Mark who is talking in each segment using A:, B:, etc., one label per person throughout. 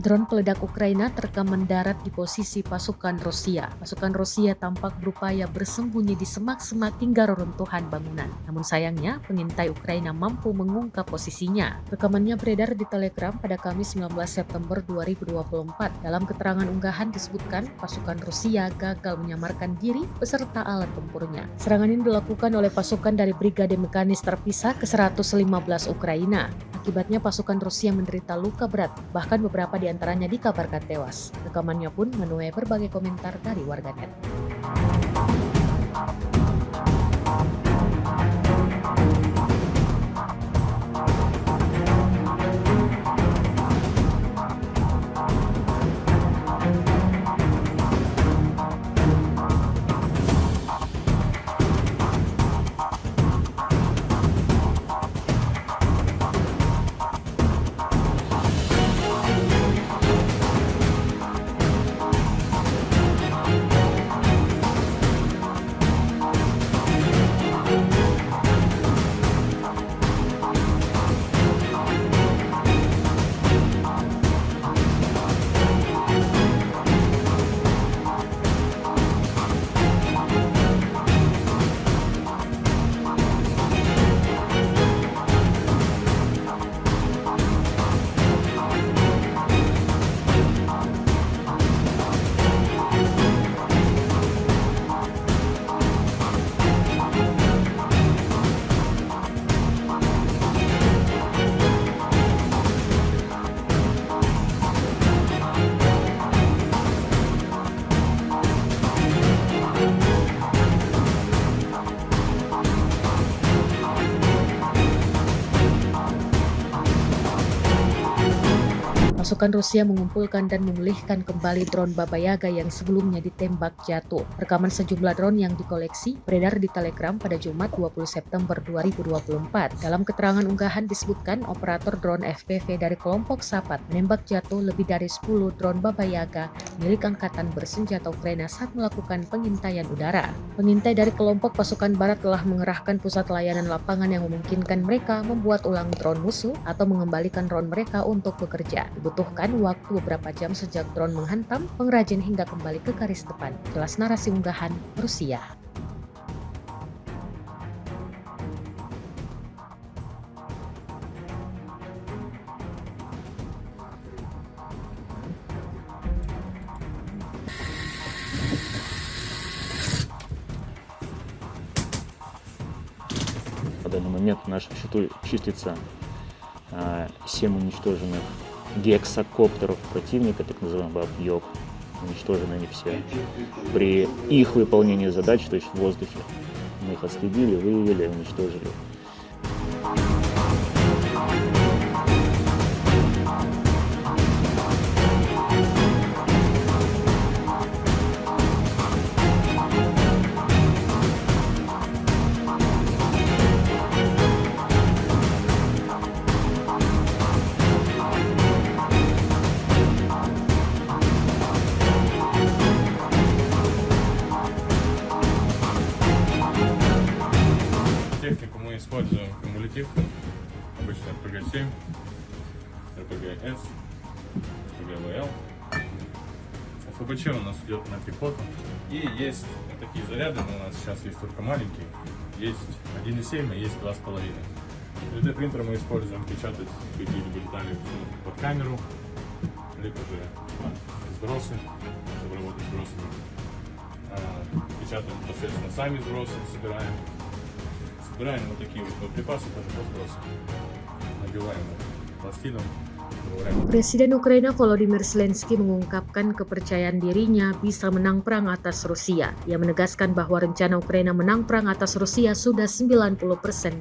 A: Drone peledak Ukraina terekam mendarat di posisi pasukan Rusia. Pasukan Rusia tampak berupaya bersembunyi di semak-semak hingga reruntuhan bangunan. Namun sayangnya, pengintai Ukraina mampu mengungkap posisinya. Rekamannya beredar di Telegram pada Kamis 19 September 2024. Dalam keterangan unggahan disebutkan pasukan Rusia gagal menyamarkan diri beserta alat tempurnya. Serangan ini dilakukan oleh pasukan dari Brigade Mekanis Terpisah ke-115 Ukraina. Akibatnya pasukan Rusia menderita luka berat, bahkan beberapa di antaranya dikabarkan tewas. Rekamannya pun menuai berbagai komentar dari warganet. Pasukan Rusia mengumpulkan dan memulihkan kembali drone Baba Yaga yang sebelumnya ditembak jatuh. Rekaman sejumlah drone yang dikoleksi beredar di Telegram pada Jumat 20 September 2024. Dalam keterangan unggahan disebutkan operator drone FPV dari kelompok Sapat menembak jatuh lebih dari 10 drone Baba Yaga milik Angkatan Bersenjata Ukraina saat melakukan pengintaian udara. Pengintai dari kelompok pasukan Barat telah mengerahkan pusat layanan lapangan yang memungkinkan mereka membuat ulang drone musuh atau mengembalikan drone mereka untuk bekerja. Dibutuhkan waktu beberapa jam sejak drone menghantam pengrajin hingga kembali ke garis depan. Jelas narasi unggahan Rusia.
B: На данный момент в нашем счету числится 7 уничтоженных гексакоптеров противника, так называемый Баб-Йог. Уничтожены они все. При их выполнении задач, то есть в воздухе, мы их отследили, выявили, уничтожили.
C: Технику мы используем кумулятивку, обычно РПГ-7, РПГ-С, РПГ-ВЛ. ФБЧ у нас идет на пехоту. И есть такие заряды, но у нас сейчас есть только маленькие. Есть 1,7 и есть 2,5. 3D принтер мы используем печатать какие-либо детали под камеру, либо же сбросы, чтобы работать с сбросами. Печатаем непосредственно сами сбросы, собираем. Собираем вот такие вот боеприпасы, тоже по сбросу. Набиваем пластином.
A: Presiden Ukraina Volodymyr Zelensky mengungkapkan kepercayaan dirinya bisa menang perang atas Rusia. Ia menegaskan bahwa rencana Ukraina menang perang atas Rusia sudah 90%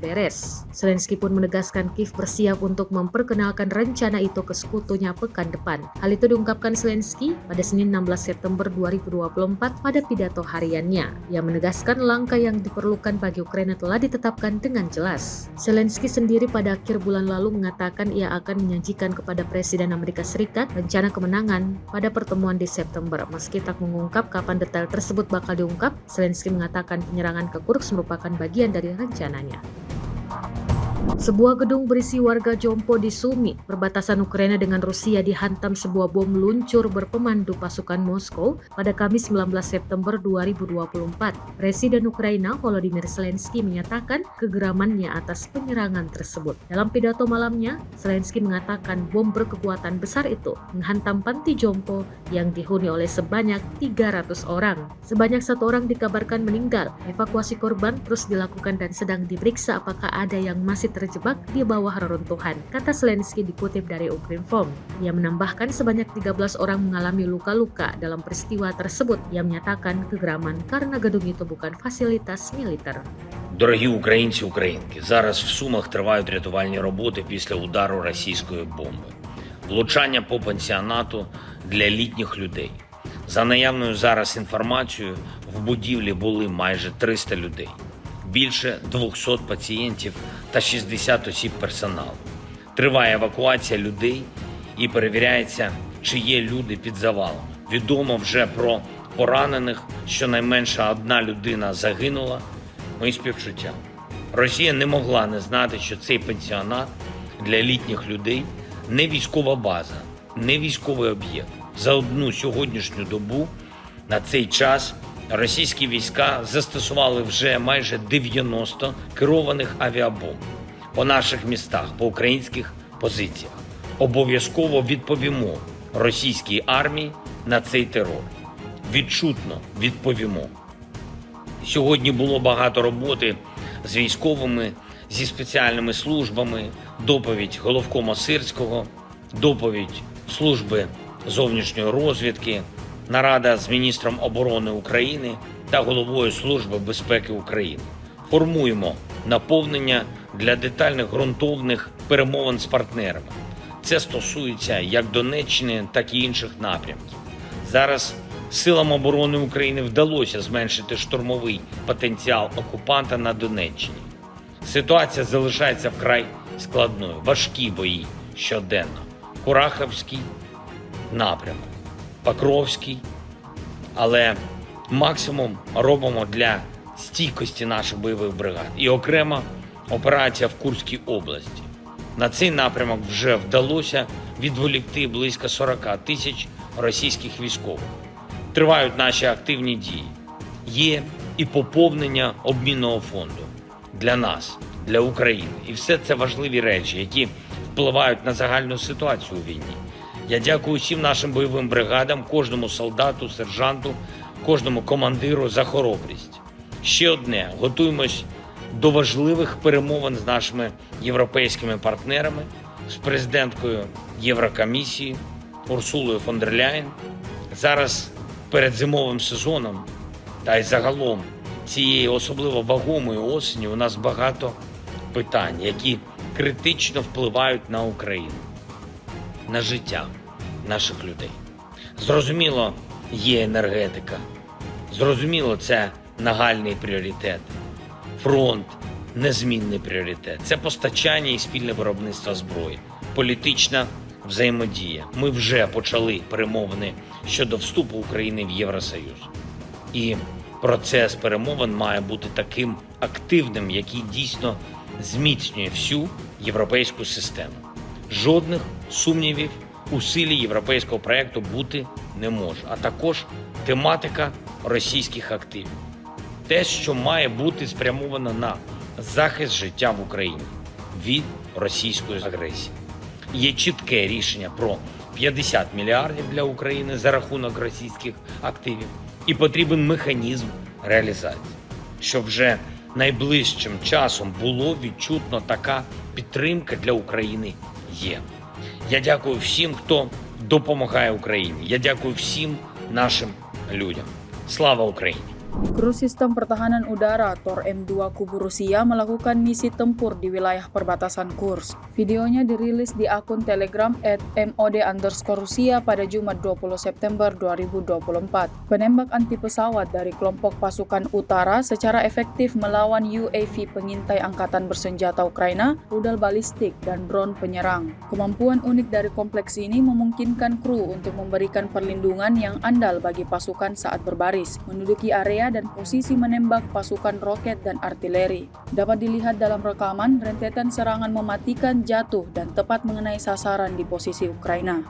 A: beres. Zelensky pun menegaskan Kiev bersiap untuk memperkenalkan rencana itu ke sekutunya pekan depan. Hal itu diungkapkan Zelensky pada Senin 16 September 2024 pada pidato hariannya. Ia menegaskan langkah yang diperlukan bagi Ukraina telah ditetapkan dengan jelas. Zelensky sendiri pada akhir bulan lalu mengatakan ia akan menyajikan kepada Presiden Amerika Serikat rencana kemenangan pada pertemuan di September. Meski tak mengungkap kapan detail tersebut bakal diungkap, Zelensky mengatakan penyerangan ke Kursk merupakan bagian dari rencananya. Sebuah gedung berisi warga Jompo di Sumi, perbatasan Ukraina dengan Rusia, dihantam sebuah bom luncur berpemandu pasukan Moskow pada Kamis 19 September 2024. Presiden Ukraina Volodymyr Zelensky menyatakan kegeramannya atas penyerangan tersebut. Dalam pidato malamnya, Zelensky mengatakan bom berkekuatan besar itu menghantam panti Jompo yang dihuni oleh sebanyak 300 orang. Sebanyak 1 orang dikabarkan meninggal. Evakuasi korban terus dilakukan dan sedang diperiksa apakah ada yang masih terjebak di bawah reruntuhan, kata Zelensky dikutip dari Ukrinform. Ia menambahkan sebanyak 13 orang mengalami luka-luka dalam peristiwa tersebut. Ia menyatakan kegeraman karena gedung itu bukan fasilitas militer.
D: Дорогі українці, українки, зараз в Сумах тривають рятувальні роботи після удару російської бомби. Влучання по пансіонату для літніх людей. За наявною зараз інформацією, в будівлі були майже 300 людей. Більше 200 пацієнтів та 60 осіб персоналу. Триває евакуація людей і перевіряється, чи є люди під завалами. Відомо вже про поранених, щонайменше 1 людина загинула. Мої співчуття. Росія не могла не знати, що цей пансіонат для літніх людей не військова база, не військовий об'єкт. За одну сьогоднішню добу на цей час російські війська застосували вже майже 90 керованих авіабомб по наших містах, по українських позиціях. Обов'язково відповімо російській армії на цей терор. Відчутно відповімо. Сьогодні було багато роботи з військовими, зі спеціальними службами, доповідь головкома Сирського, доповідь служби зовнішньої розвідки, нарада з міністром оборони України та головою Служби безпеки України. Формуємо наповнення для детальних ґрунтовних перемовин з партнерами. Це стосується як Донеччини, так і інших напрямків. Зараз Силам оборони України вдалося зменшити штурмовий потенціал окупанта на Донеччині. Ситуація залишається вкрай складною. Важкі бої щоденно. Курахівський напрямок, Покровський. Але максимум робимо для стійкості наших бойових бригад. І окрема операція в Курській області. На цей напрямок вже вдалося відволікти близько 40 тисяч російських військових. Тривають наші активні дії. Є і поповнення обмінного фонду для нас, для України. І все це важливі речі, які впливають на загальну ситуацію у війні. Я дякую всім нашим бойовим бригадам, кожному солдату, сержанту, кожному командиру за хоробрість. Ще одне, готуємось до важливих перемовин з нашими європейськими партнерами, з президенткою Єврокомісії Урсулою фон дер Ляєн. Зараз перед зимовим сезоном та й загалом цієї особливо вагомої осені у нас багато питань, які критично впливають на Україну, на життя наших людей. Зрозуміло, є енергетика. Зрозуміло, це нагальний пріоритет. Фронт – незмінний пріоритет. Це постачання і спільне виробництво зброї. Політична взаємодія. Ми вже почали перемовини щодо вступу України в Євросоюз. І процес перемовин має бути таким активним, який дійсно зміцнює всю європейську систему. Жодних сумнівів у силі європейського проєкту бути не може. А також тематика російських активів. Те, що має бути спрямовано на захист життя в Україні від російської агресії. Є чітке рішення про 50 мільярдів для України за рахунок російських активів. І потрібен механізм реалізації, щоб вже найближчим часом було відчутно така підтримка для України є. Я дякую всім, хто допомагає Україні. Я дякую всім нашим людям. Слава Україні!
E: Kru Sistem Pertahanan Udara Tor M2 kubu Rusia melakukan misi tempur di wilayah perbatasan Kursk. Videonya dirilis di akun Telegram @mod_Rusia pada Jumat 20 September 2024. Penembak anti pesawat dari kelompok pasukan utara secara efektif melawan UAV pengintai angkatan bersenjata Ukraina, rudal balistik, dan drone penyerang. Kemampuan unik dari kompleks ini memungkinkan kru untuk memberikan perlindungan yang andal bagi pasukan saat berbaris, menduduki area area dan posisi menembak pasukan roket dan artileri. Dapat dilihat dalam rekaman, rentetan serangan mematikan jatuh dan tepat mengenai sasaran di posisi Ukraina.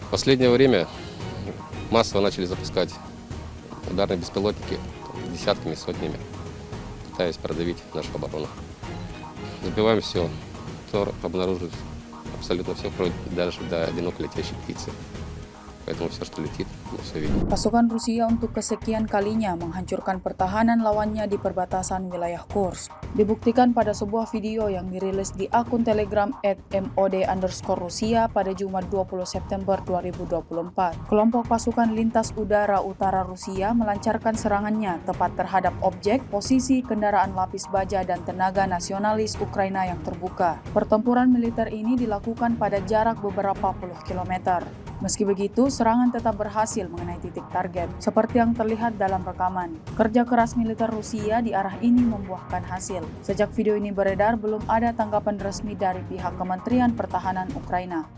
F: В последнее время массово начали запускать ударные беспилотники десятками, сотнями, пытаясь продавить нашу оборону. Забиваем все, кто обнаружит абсолютно все, вплоть даже до одиноко летящей птицы. Поэтому все, что летит, мы все видим.
E: Pasukan Rusia untuk kesekian kalinya menghancurkan pertahanan lawannya di perbatasan wilayah Kursk. Dibuktikan pada sebuah video yang dirilis di akun Telegram @mod_Rusia pada Jumat 20 September 2024. Kelompok pasukan lintas udara utara Rusia melancarkan serangannya tepat terhadap objek, posisi kendaraan lapis baja dan tenaga nasionalis Ukraina yang terbuka. Pertempuran militer ini dilakukan pada jarak beberapa puluh kilometer. Meski begitu, serangan tetap berhasil mengenai titik target, seperti yang terlihat dalam rekaman. Kerja keras militer Rusia di arah ini membuahkan hasil. Sejak video ini beredar, belum ada tanggapan resmi dari pihak Kementerian Pertahanan Ukraina.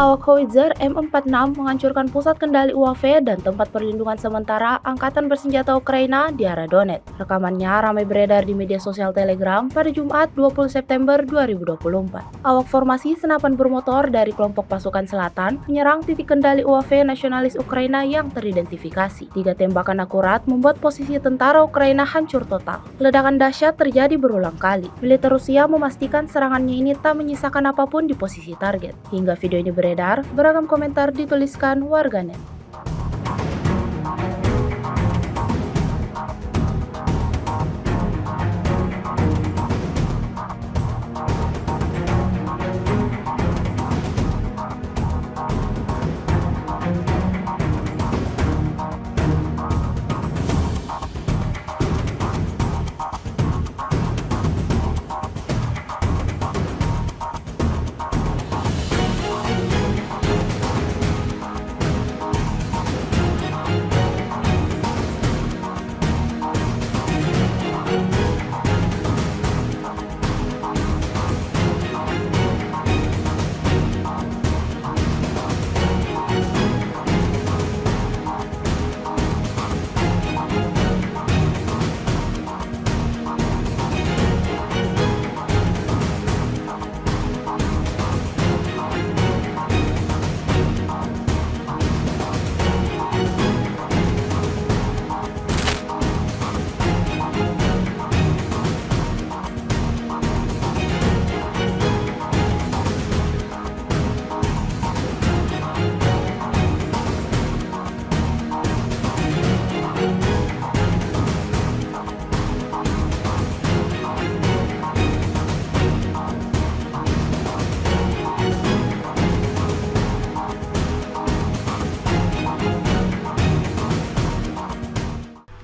G: Awak Howitzer M46 menghancurkan pusat kendali UAV dan tempat perlindungan sementara Angkatan Bersenjata Ukraina di arah Donetsk. Rekamannya ramai beredar di media sosial Telegram pada Jumat 20 September 2024. Awak formasi senapan bermotor dari kelompok pasukan selatan menyerang titik kendali UAV nasionalis Ukraina yang teridentifikasi. 3 tembakan akurat membuat posisi tentara Ukraina hancur total. Ledakan dahsyat terjadi berulang kali. Militer Rusia memastikan serangannya ini tak menyisakan apapun di posisi target. Hingga video ini beredar, beragam komentar dituliskan warganet.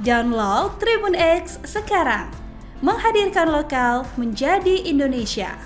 H: Download Tribun X sekarang. Menghadirkan lokal menjadi Indonesia.